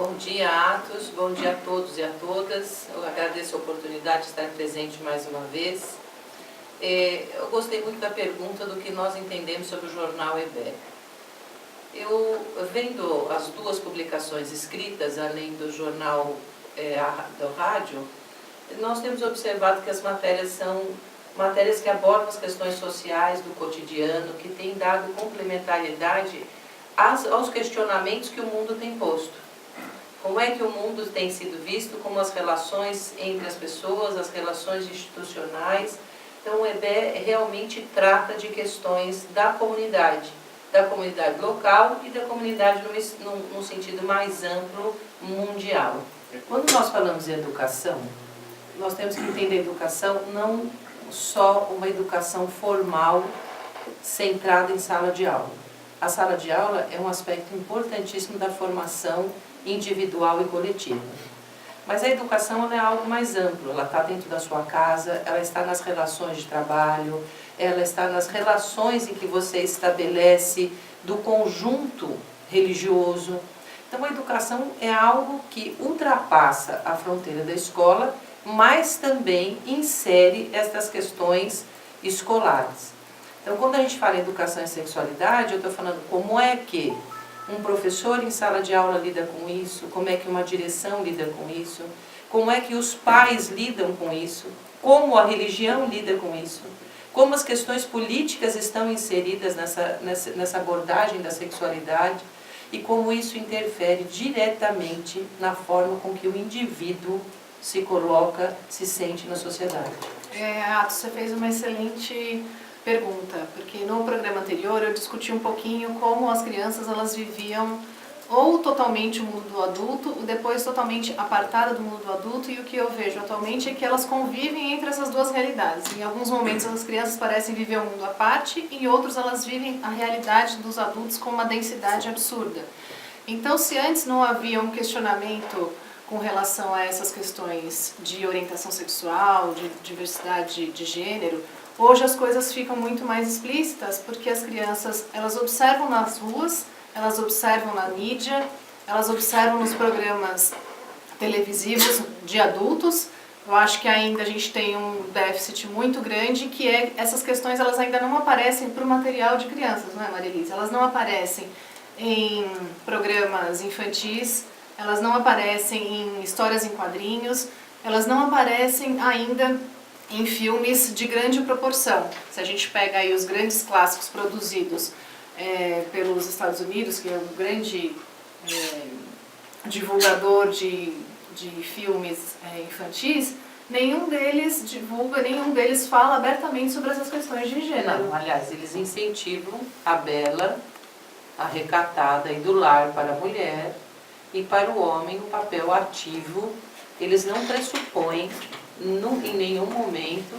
Bom dia, Atos. Bom dia a todos e a todas. Eu agradeço a oportunidade de estar presente mais uma vez. Eu gostei muito da pergunta do que nós entendemos sobre o jornal EBE. Eu, vendo as duas publicações escritas, além do jornal do rádio, nós temos observado que as matérias são matérias que abordam as questões sociais do cotidiano, que têm dado complementariedade aos questionamentos que o mundo tem posto. Como é que o mundo tem sido visto, como as relações entre as pessoas, as relações institucionais. Então o EBE realmente trata de questões da comunidade local e da comunidade num sentido mais amplo, mundial. Quando nós falamos em educação, nós temos que entender a educação não só uma educação formal centrada em sala de aula. A sala de aula é um aspecto importantíssimo da formação individual e coletiva. Mas a educação ela é algo mais amplo, ela está dentro da sua casa, ela está nas relações de trabalho, ela está nas relações em que você estabelece do conjunto religioso. Então a educação é algo que ultrapassa a fronteira da escola, mas também insere estas questões escolares. Então quando a gente fala em educação e sexualidade, eu estou falando como é que um professor em sala de aula lida com isso, como é que uma direção lida com isso, como é que os pais lidam com isso, como a religião lida com isso, como as questões políticas estão inseridas nessa abordagem da sexualidade e como isso interfere diretamente na forma com que o indivíduo se coloca, se sente na sociedade. Atos, você fez uma excelente pergunta, porque no programa anterior eu discuti um pouquinho como as crianças elas viviam ou totalmente o mundo do adulto, ou depois totalmente apartada do mundo do adulto, e o que eu vejo atualmente é que elas convivem entre essas duas realidades. Em alguns momentos as crianças parecem viver um mundo à parte, em outros elas vivem a realidade dos adultos com uma densidade absurda. Então, se antes não havia um questionamento com relação a essas questões de orientação sexual, de diversidade de gênero, hoje as coisas ficam muito mais explícitas, porque as crianças elas observam nas ruas, elas observam na mídia, elas observam nos programas televisivos de adultos. Eu acho que ainda a gente tem um déficit muito grande, que é essas questões elas ainda não aparecem para o material de crianças, não é, Marilise? Elas não aparecem em programas infantis, elas não aparecem em histórias em quadrinhos, elas não aparecem ainda em filmes de grande proporção. Se a gente pega aí os grandes clássicos produzidos pelos Estados Unidos, que é um grande divulgador de filmes infantis, nenhum deles divulga, nenhum deles fala abertamente sobre essas questões de gênero. Não, aliás, eles incentivam a bela, a recatada e do lar para a mulher, e para o homem o papel ativo. Eles não pressupõem em nenhum momento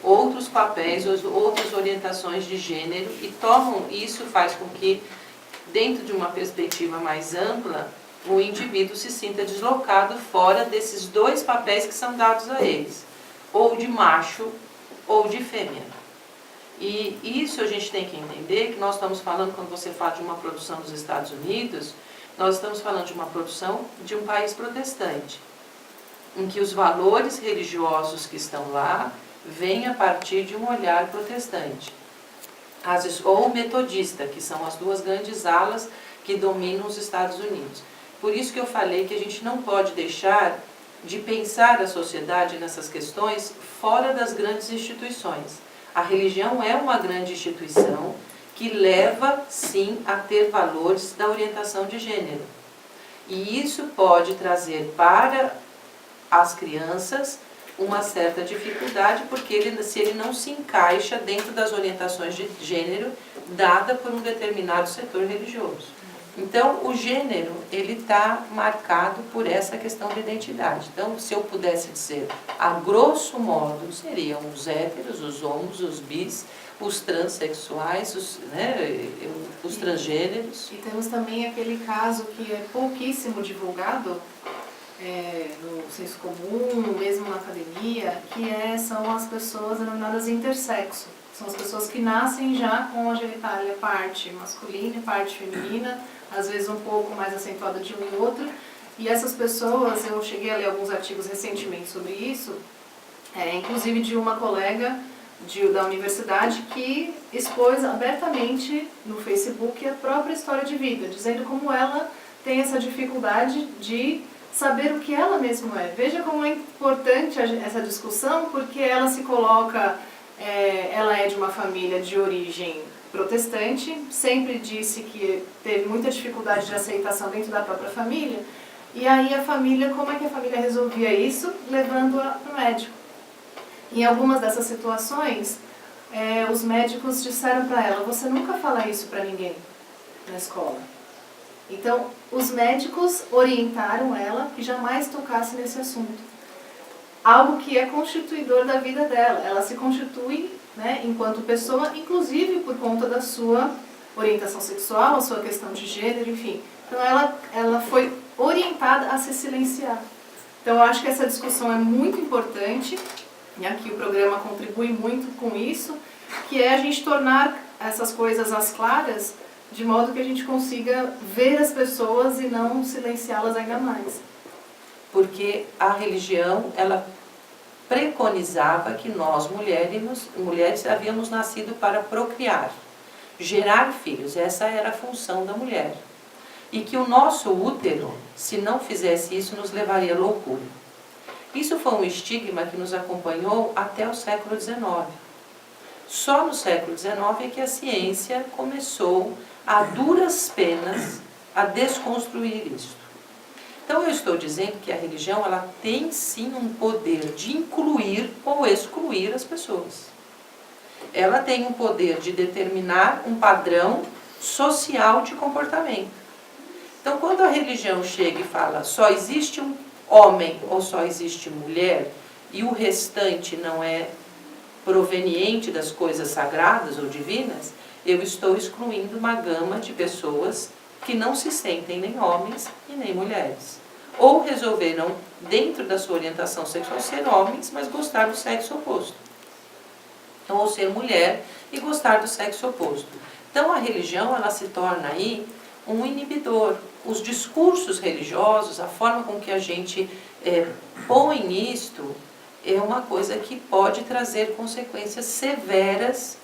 outros papéis, outras orientações de gênero, e isso faz com que, dentro de uma perspectiva mais ampla, o indivíduo se sinta deslocado fora desses dois papéis que são dados a eles, ou de macho ou de fêmea. E isso a gente tem que entender, que nós estamos falando, quando você fala de uma produção dos Estados Unidos, nós estamos falando de uma produção de um país protestante, em que os valores religiosos que estão lá vêm a partir de um olhar protestante, ou metodista, que são as duas grandes alas que dominam os Estados Unidos. Por isso que eu falei que a gente não pode deixar de pensar a sociedade nessas questões fora das grandes instituições. A religião é uma grande instituição que leva, sim, a ter valores da orientação de gênero. E isso pode trazer para as crianças uma certa dificuldade, porque se ele não se encaixa dentro das orientações de gênero dada por um determinado setor religioso. Então, o gênero, ele está marcado por essa questão de identidade. Então, se eu pudesse dizer, a grosso modo, seriam os héteros, os homos, os bis, os transexuais, os transgêneros. E temos também aquele caso que é pouquíssimo divulgado, no senso comum, mesmo na academia, que são as pessoas denominadas intersexo. São as pessoas que nascem já com a genitália parte masculina e parte feminina, às vezes um pouco mais acentuada de um e outro, E essas pessoas, eu cheguei a ler alguns artigos recentemente sobre isso, inclusive de uma colega da universidade que expôs abertamente no Facebook a própria história de vida, dizendo como ela tem essa dificuldade de saber o que ela mesma é. Veja como é importante essa discussão, porque ela se coloca, ela é de uma família de origem protestante, sempre disse que teve muita dificuldade de aceitação dentro da própria família, e aí a família, como é que a família resolvia isso? Levando-a para o médico. Em algumas dessas situações, os médicos disseram para ela, você nunca fala isso para ninguém na escola. Então, os médicos orientaram ela que jamais tocasse nesse assunto. Algo que é constituidor da vida dela. Ela se constitui, né, enquanto pessoa, inclusive por conta da sua orientação sexual, a sua questão de gênero, enfim. Então, ela foi orientada a se silenciar. Então, eu acho que essa discussão é muito importante, e aqui o programa contribui muito com isso, que é a gente tornar essas coisas às claras, de modo que a gente consiga ver as pessoas e não silenciá-las ainda mais. Porque a religião, ela preconizava que nós, mulheres havíamos nascido para procriar, gerar filhos. Essa era a função da mulher. E que o nosso útero, se não fizesse isso, nos levaria à loucura. Isso foi um estigma que nos acompanhou até o século XIX. Só no século XIX é que a ciência começou a duras penas a desconstruir isso. Então eu estou dizendo que a religião, ela tem sim um poder de incluir ou excluir as pessoas. Ela tem um poder de determinar um padrão social de comportamento. Então quando a religião chega e fala só existe um homem ou só existe mulher e o restante não é proveniente das coisas sagradas ou divinas, eu estou excluindo uma gama de pessoas que não se sentem nem homens e nem mulheres. Ou resolveram, dentro da sua orientação sexual, ser homens, mas gostar do sexo oposto. Então, ou ser mulher e gostar do sexo oposto. Então, a religião, ela se torna aí um inibidor. Os discursos religiosos, a forma com que a gente põe nisto, é uma coisa que pode trazer consequências severas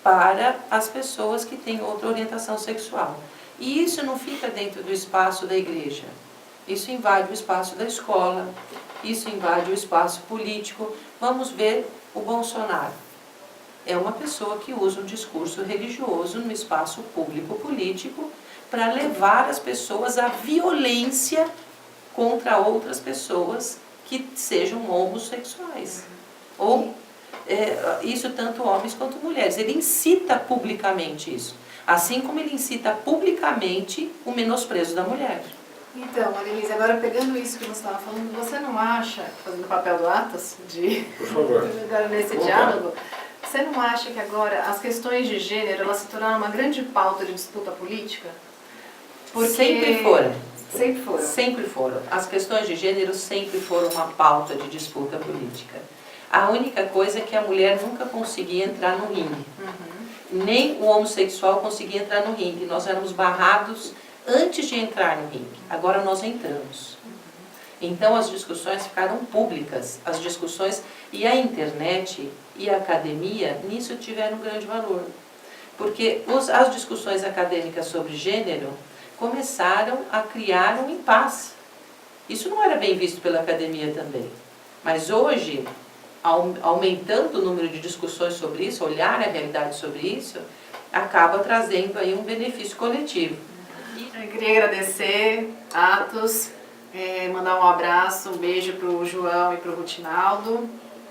para as pessoas que têm outra orientação sexual. E isso não fica dentro do espaço da igreja. Isso invade o espaço da escola, isso invade o espaço político. Vamos ver o Bolsonaro. É uma pessoa que usa um discurso religioso no espaço público-político para levar as pessoas à violência contra outras pessoas que sejam homossexuais. Ou isso tanto homens quanto mulheres. Ele incita publicamente isso. Assim como ele incita publicamente o menosprezo da mulher. Então, Marilise, agora pegando isso que você estava falando, você não acha, fazendo o papel do Atos, por favor, agora nesse diálogo, você não acha que agora as questões de gênero elas se tornaram uma grande pauta de disputa política? Porque sempre foram. Sempre foram. Sempre foram. As questões de gênero sempre foram uma pauta de disputa política. A única coisa é que a mulher nunca conseguia entrar no ringue. Nem o homossexual conseguia entrar no ringue. Nós éramos barrados antes de entrar no ringue. Agora nós entramos. Então as discussões ficaram públicas. As discussões e a internet e a academia nisso tiveram um grande valor. Porque as discussões acadêmicas sobre gênero começaram a criar um impasse. Isso não era bem visto pela academia também. Mas hoje, aumentando o número de discussões sobre isso, olhar a realidade sobre isso, acaba trazendo aí um benefício coletivo. Eu queria agradecer, Atos, mandar um abraço, um beijo para o João e para o Rutinaldo.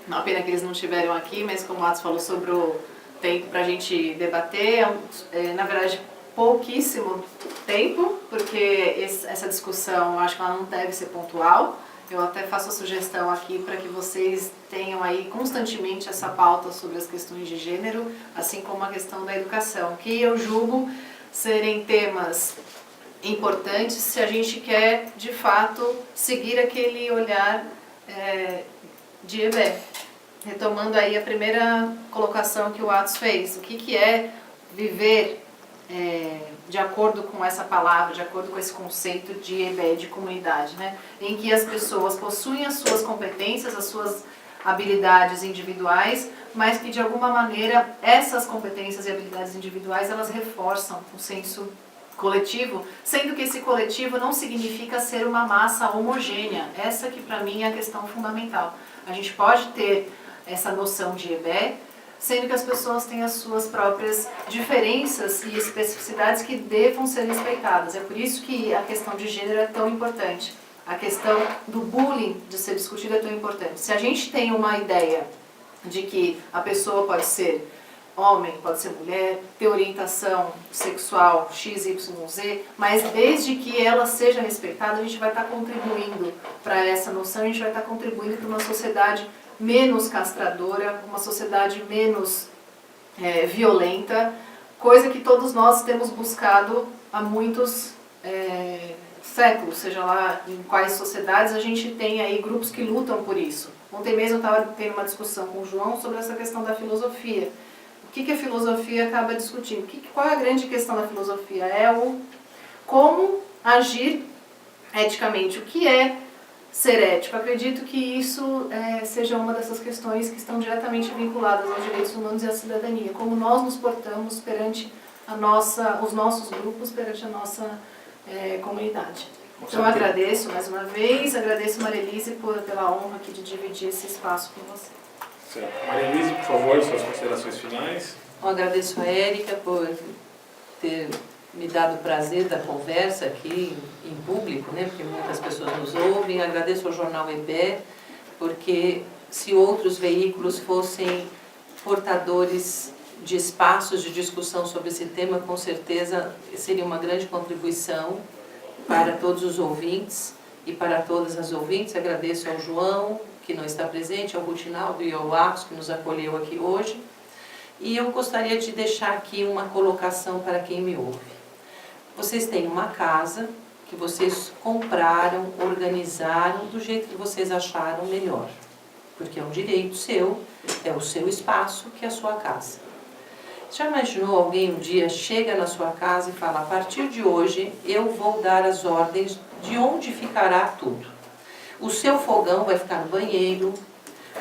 Uma pena que eles não estiveram aqui, mas como o Atos falou sobre o tempo para a gente debater, na verdade, pouquíssimo tempo, porque essa discussão, eu acho que ela não deve ser pontual. Eu até faço a sugestão aqui para que vocês tenham aí constantemente essa pauta sobre as questões de gênero, assim como a questão da educação, que eu julgo serem temas importantes se a gente quer, de fato, seguir aquele olhar de Hébé. Retomando aí a primeira colocação que o Atos fez, o que é viver de acordo com essa palavra, de acordo com esse conceito de EBE, de comunidade, né? Em que as pessoas possuem as suas competências, as suas habilidades individuais, mas que de alguma maneira essas competências e habilidades individuais elas reforçam o senso coletivo, sendo que esse coletivo não significa ser uma massa homogênea. Essa que para mim é a questão fundamental. A gente pode ter essa noção de EBE, sendo que as pessoas têm as suas próprias diferenças e especificidades que devam ser respeitadas. É por isso que a questão de gênero é tão importante. A questão do bullying de ser discutida é tão importante. Se a gente tem uma ideia de que a pessoa pode ser homem, pode ser mulher, ter orientação sexual XYZ, mas desde que ela seja respeitada, a gente vai estar contribuindo para essa noção, a gente vai estar contribuindo para uma sociedade menos castradora, uma sociedade menos violenta, coisa que todos nós temos buscado há muitos séculos, seja lá em quais sociedades, a gente tem aí grupos que lutam por isso. Ontem mesmo eu estava tendo uma discussão com o João sobre essa questão da filosofia. O que a filosofia acaba discutindo? Qual é a grande questão da filosofia? É o como agir eticamente. O que é ser ético? Acredito que isso seja uma dessas questões que estão diretamente vinculadas aos direitos humanos e à cidadania. Como nós nos portamos perante os nossos grupos, perante a nossa comunidade. Então eu agradeço mais uma vez, agradeço Maria Elise pela honra aqui de dividir esse espaço com você. Certo. Maria Elise, por favor, suas considerações finais. Eu agradeço a Érica por ter me dado o prazer da conversa aqui em público, né, porque muitas pessoas nos ouvem. Agradeço ao jornal EBE, porque se outros veículos fossem portadores de espaços de discussão sobre esse tema, com certeza seria uma grande contribuição para todos os ouvintes e para todas as ouvintes. Agradeço ao João, que não está presente, ao Rutinaldo e ao Atos, que nos acolheu aqui hoje. E eu gostaria de deixar aqui uma colocação para quem me ouve. Vocês têm uma casa que vocês compraram, organizaram do jeito que vocês acharam melhor. Porque é um direito seu, é o seu espaço, que é a sua casa. Já imaginou alguém um dia chega na sua casa e fala: a partir de hoje eu vou dar as ordens de onde ficará tudo. O seu fogão vai ficar no banheiro,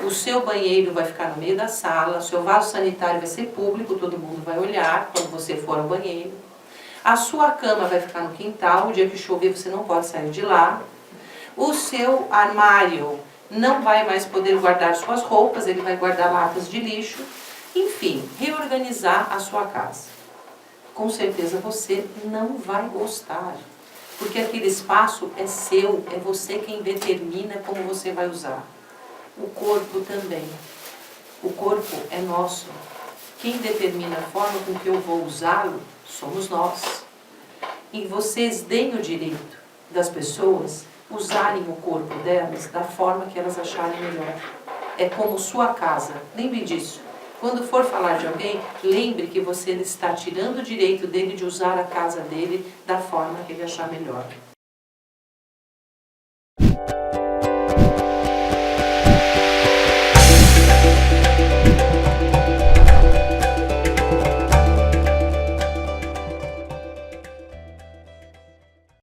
o seu banheiro vai ficar no meio da sala, o seu vaso sanitário vai ser público, todo mundo vai olhar quando você for ao banheiro. A sua cama vai ficar no quintal, o dia que chover você não pode sair de lá. O seu armário não vai mais poder guardar suas roupas, ele vai guardar latas de lixo. Enfim, reorganizar a sua casa. Com certeza você não vai gostar, porque aquele espaço é seu, é você quem determina como você vai usar. O corpo também. O corpo é nosso. Quem determina a forma com que eu vou usá-lo somos nós. E vocês deem o direito das pessoas usarem o corpo delas da forma que elas acharem melhor. É como sua casa. Lembre disso. Quando for falar de alguém, lembre que você está tirando o direito dele de usar a casa dele da forma que ele achar melhor.